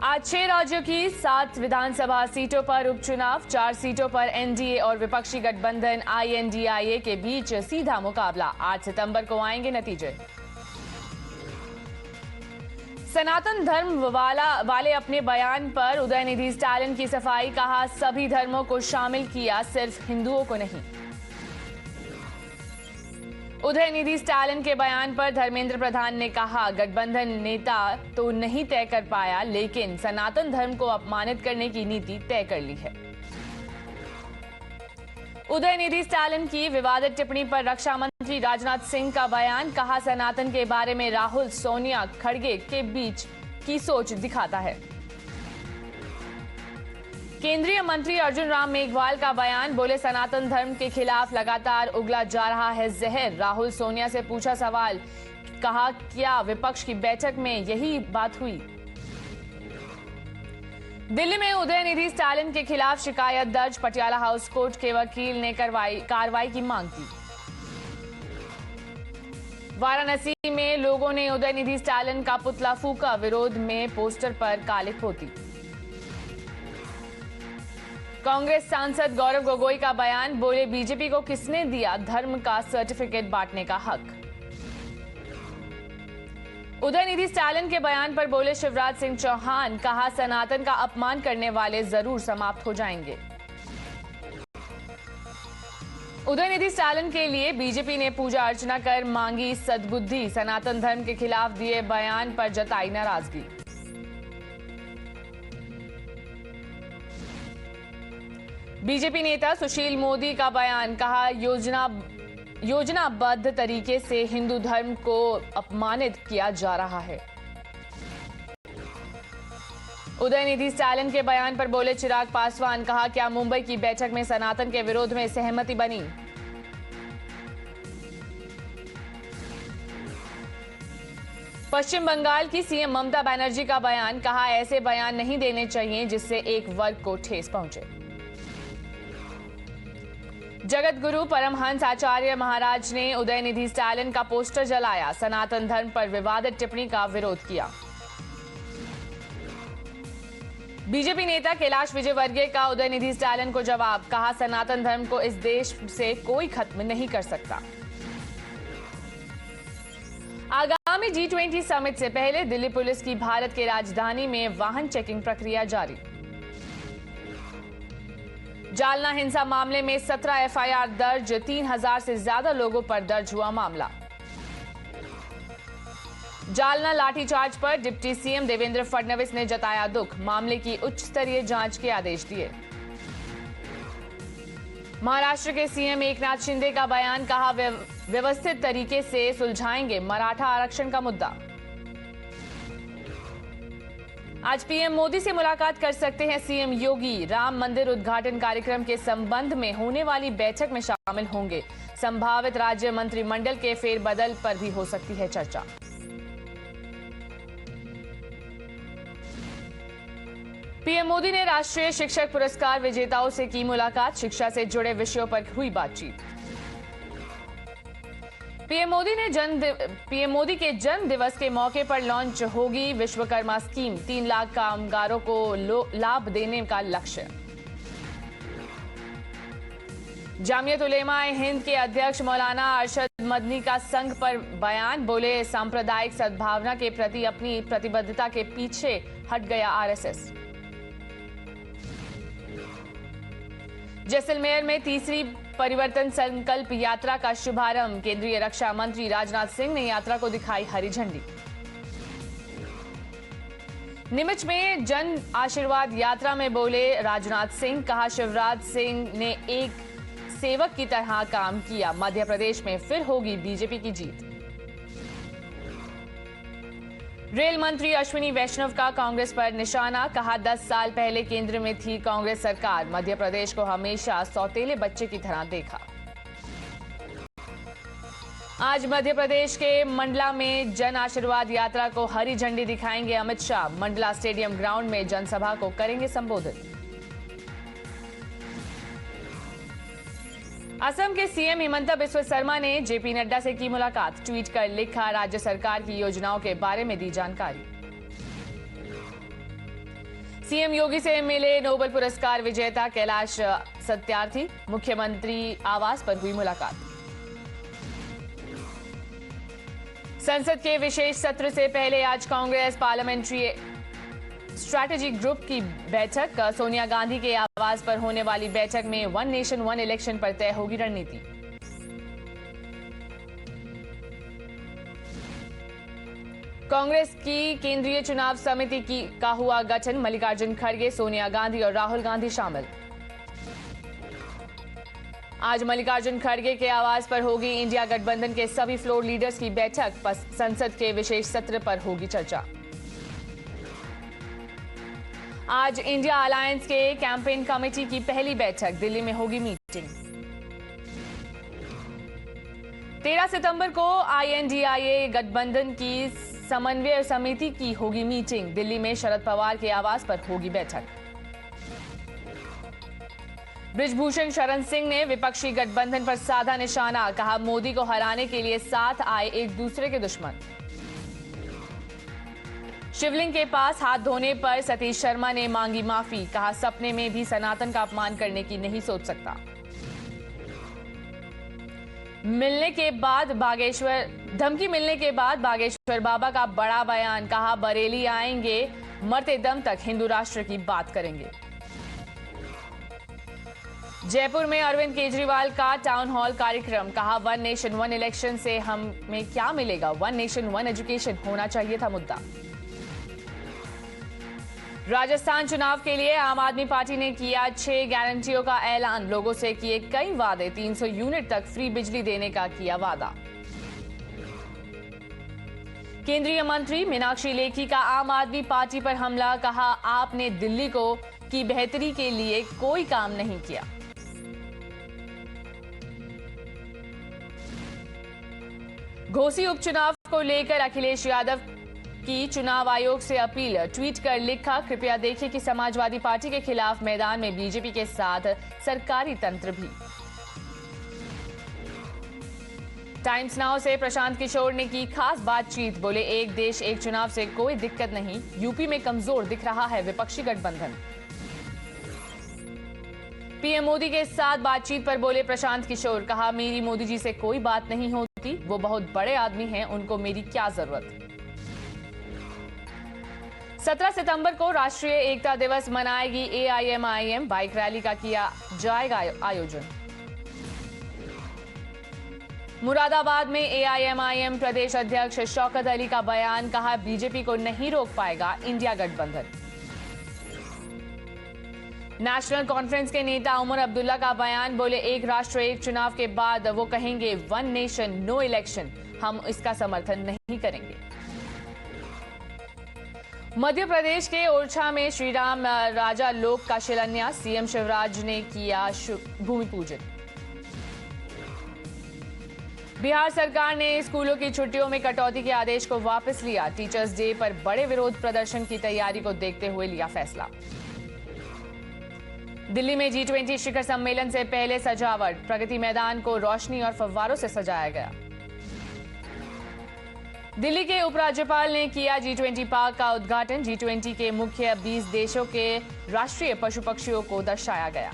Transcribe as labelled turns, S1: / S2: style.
S1: आज 6 राज्यों की 7 विधानसभा सीटों पर उपचुनाव। 4 सीटों पर एनडीए और विपक्षी गठबंधन आईएनडीआईए के बीच सीधा मुकाबला। 8 सितंबर को आएंगे नतीजे। सनातन धर्म वाले अपने बयान पर उदयनिधि स्टालिन की सफाई। कहा, सभी धर्मों को शामिल किया, सिर्फ हिंदुओं को नहीं। उदयनिधि स्टालिन के बयान पर धर्मेंद्र प्रधान ने कहा, गठबंधन नेता तो नहीं तय कर पाया, लेकिन सनातन धर्म को अपमानित करने की नीति तय कर ली है। उदयनिधि स्टालिन की विवादित टिप्पणी पर रक्षा मंत्री राजनाथ सिंह का बयान। कहा, सनातन के बारे में राहुल, सोनिया, खड़गे के बीच की सोच दिखाता है। केंद्रीय मंत्री अर्जुन राम मेघवाल का बयान। बोले, सनातन धर्म के खिलाफ लगातार उगला जा रहा है जहर। राहुल, सोनिया से पूछा सवाल। कहा, क्या विपक्ष की बैठक में यही बात हुई? दिल्ली में उदयनिधि स्टालिन के खिलाफ शिकायत दर्ज। पटियाला हाउस कोर्ट के वकील ने कार्रवाई की मांग की। वाराणसी में लोगों ने उदयनिधि स्टालिन का पुतला फूंका। विरोध में पोस्टर पर काले पोती। कांग्रेस सांसद गौरव गोगोई का बयान। बोले, बीजेपी को किसने दिया धर्म का सर्टिफिकेट बांटने का हक? उदयनिधि स्टालिन के बयान पर बोले शिवराज सिंह चौहान। कहा, सनातन का अपमान करने वाले जरूर समाप्त हो जाएंगे। उदयनिधि स्टालिन के लिए बीजेपी ने पूजा अर्चना कर मांगी सद्बुद्धि। सनातन धर्म के खिलाफ दिए बयान पर जताई नाराजगी। बीजेपी नेता सुशील मोदी का बयान। कहा, योजनाबद्ध तरीके से हिंदू धर्म को अपमानित किया जा रहा है। उदयनिधि स्टालिन के बयान पर बोले चिराग पासवान। कहा, क्या मुंबई की बैठक में सनातन के विरोध में सहमति बनी? पश्चिम बंगाल की सीएम ममता बनर्जी का बयान। कहा, ऐसे बयान नहीं देने चाहिए जिससे एक वर्ग को ठेस पहुंचे। जगत गुरु परमहंस आचार्य महाराज ने उदयनिधि स्टालिन का पोस्टर जलाया। सनातन धर्म पर विवादित टिप्पणी का विरोध किया। बीजेपी नेता कैलाश विजयवर्गीय का उदयनिधि स्टालिन को जवाब। कहा, सनातन धर्म को इस देश से कोई खत्म नहीं कर सकता। आगामी G20 समिट से पहले दिल्ली पुलिस की भारत के राजधानी में वाहन चेकिंग प्रक्रिया जारी। जालना हिंसा मामले में 17 एफआईआर दर्ज। 3000 से ज्यादा लोगों पर दर्ज हुआ मामला। जालना लाठीचार्ज पर डिप्टी सीएम देवेंद्र फडणवीस ने जताया दुख। मामले की उच्च स्तरीय जांच के आदेश दिए। महाराष्ट्र के सीएम एकनाथ शिंदे का बयान। कहा, व्यवस्थित तरीके से सुलझाएंगे मराठा आरक्षण का मुद्दा। आज पीएम मोदी से मुलाकात कर सकते हैं सीएम योगी। राम मंदिर उद्घाटन कार्यक्रम के संबंध में होने वाली बैठक में शामिल होंगे। संभावित राज्य मंत्रिमंडल के फेरबदल पर भी हो सकती है चर्चा। पीएम मोदी ने राष्ट्रीय शिक्षक पुरस्कार विजेताओं से की मुलाकात। शिक्षा से जुड़े विषयों पर हुई बातचीत। पीएम मोदी के जन्म दिवस के मौके पर लॉन्च होगी विश्वकर्मा स्कीम। 3 लाख कामगारों को लाभ देने का लक्ष्य। जामियत उलेमा-ए-हिंद के अध्यक्ष मौलाना अरशद मदनी का संघ पर बयान। बोले, सांप्रदायिक सद्भावना के प्रति अपनी प्रतिबद्धता के पीछे हट गया आरएसएस। जैसलमेर में तीसरी परिवर्तन संकल्प यात्रा का शुभारंभ। केंद्रीय रक्षा मंत्री राजनाथ सिंह ने यात्रा को दिखाई हरी झंडी। नीमच में जन आशीर्वाद यात्रा में बोले राजनाथ सिंह। कहा, शिवराज सिंह ने एक सेवक की तरह काम किया। मध्य प्रदेश में फिर होगी बीजेपी की जीत। रेल मंत्री अश्विनी वैष्णव का कांग्रेस पर निशाना। कहा, 10 साल पहले केंद्र में थी कांग्रेस सरकार। मध्य प्रदेश को हमेशा सौतेले बच्चे की तरह देखा। आज मध्य प्रदेश के मंडला में जन आशीर्वाद यात्रा को हरी झंडी दिखाएंगे अमित शाह। मंडला स्टेडियम ग्राउंड में जनसभा को करेंगे संबोधित। असम के सीएम हिमंता बिस्वा शर्मा ने जेपी नड्डा से की मुलाकात। ट्वीट कर लिखा, राज्य सरकार की योजनाओं के बारे में दी जानकारी। सीएम योगी से मिले नोबेल पुरस्कार विजेता कैलाश सत्यार्थी, मुख्यमंत्री आवास पर हुई मुलाकात। संसद के विशेष सत्र से पहले आज कांग्रेस पार्लियामेंट्री स्ट्रैटेजी ग्रुप की बैठक। सोनिया गांधी के आवास पर होने वाली बैठक में वन नेशन वन इलेक्शन पर तय होगी रणनीति। कांग्रेस की केंद्रीय चुनाव समिति का हुआ गठन। मल्लिकार्जुन खड़गे, सोनिया गांधी और राहुल गांधी शामिल। आज मल्लिकार्जुन खड़गे के आवास पर होगी इंडिया गठबंधन के सभी फ्लोर लीडर्स की बैठक। संसद के विशेष सत्र पर होगी चर्चा। आज इंडिया अलायंस के कैंपेन कमेटी की पहली बैठक, दिल्ली में होगी मीटिंग। 13 सितंबर को INDIA गठबंधन की समन्वय समिति की होगी मीटिंग। दिल्ली में शरद पवार के आवास पर होगी बैठक। बृजभूषण शरण सिंह ने विपक्षी गठबंधन पर साधा निशाना, कहा मोदी को हराने के लिए साथ आए एक दूसरे के दुश्मन। शिवलिंग के पास हाथ धोने पर सतीश शर्मा ने मांगी माफी, कहा सपने में भी सनातन का अपमान करने की नहीं सोच सकता। धमकी मिलने के बाद बागेश्वर बाबा का बड़ा बयान, कहा बरेली आएंगे, मरते दम तक हिंदू राष्ट्र की बात करेंगे। जयपुर में अरविंद केजरीवाल का टाउन हॉल कार्यक्रम, कहा वन नेशन वन इलेक्शन से हमें क्या मिलेगा, वन नेशन वन एजुकेशन होना चाहिए था मुद्दा। राजस्थान चुनाव के लिए आम आदमी पार्टी ने किया 6 गारंटियों का ऐलान, लोगों से किए कई वादे, 300 यूनिट तक फ्री बिजली देने का किया वादा। केंद्रीय मंत्री मीनाक्षी लेखी का आम आदमी पार्टी पर हमला, कहा आपने दिल्ली की बेहतरी के लिए कोई काम नहीं किया। घोसी उपचुनाव को लेकर अखिलेश यादव की चुनाव आयोग से अपील, ट्वीट कर लिखा कृपया देखें कि समाजवादी पार्टी के खिलाफ मैदान में बीजेपी के साथ सरकारी तंत्र भी। टाइम्स नाउ से प्रशांत किशोर ने की खास बातचीत, बोले एक देश एक चुनाव से कोई दिक्कत नहीं, यूपी में कमजोर दिख रहा है विपक्षी गठबंधन। पीएम मोदी के साथ बातचीत पर बोले प्रशांत किशोर, कहा मेरी मोदी जी से कोई बात नहीं होती, वो बहुत बड़े आदमी हैं, उनको मेरी क्या जरूरत। 17 सितंबर को राष्ट्रीय एकता दिवस मनाएगी AIMIM, बाइक रैली का किया जाएगा आयोजन। मुरादाबाद में AIMIM प्रदेश अध्यक्ष शौकत अली का बयान, कहा बीजेपी को नहीं रोक पाएगा इंडिया गठबंधन। नेशनल कॉन्फ्रेंस के नेता उमर अब्दुल्ला का बयान, बोले एक राष्ट्र एक चुनाव के बाद वो कहेंगे वन नेशन नो इलेक्शन, हम इसका समर्थन नहीं करेंगे। मध्य प्रदेश के ओरछा में श्री राम राजा लोक का शिलान्यास, सीएम शिवराज ने किया भूमि पूजन। बिहार सरकार ने स्कूलों की छुट्टियों में कटौती के आदेश को वापस लिया, टीचर्स डे पर बड़े विरोध प्रदर्शन की तैयारी को देखते हुए लिया फैसला। दिल्ली में G20 शिखर सम्मेलन से पहले सजावट, प्रगति मैदान को रोशनी और फव्वारों से सजाया गया। दिल्ली के उपराज्यपाल ने किया G20 पार्क का उद्घाटन, G20 के मुख्य 20 देशों के राष्ट्रीय पशु पक्षियों को दर्शाया गया।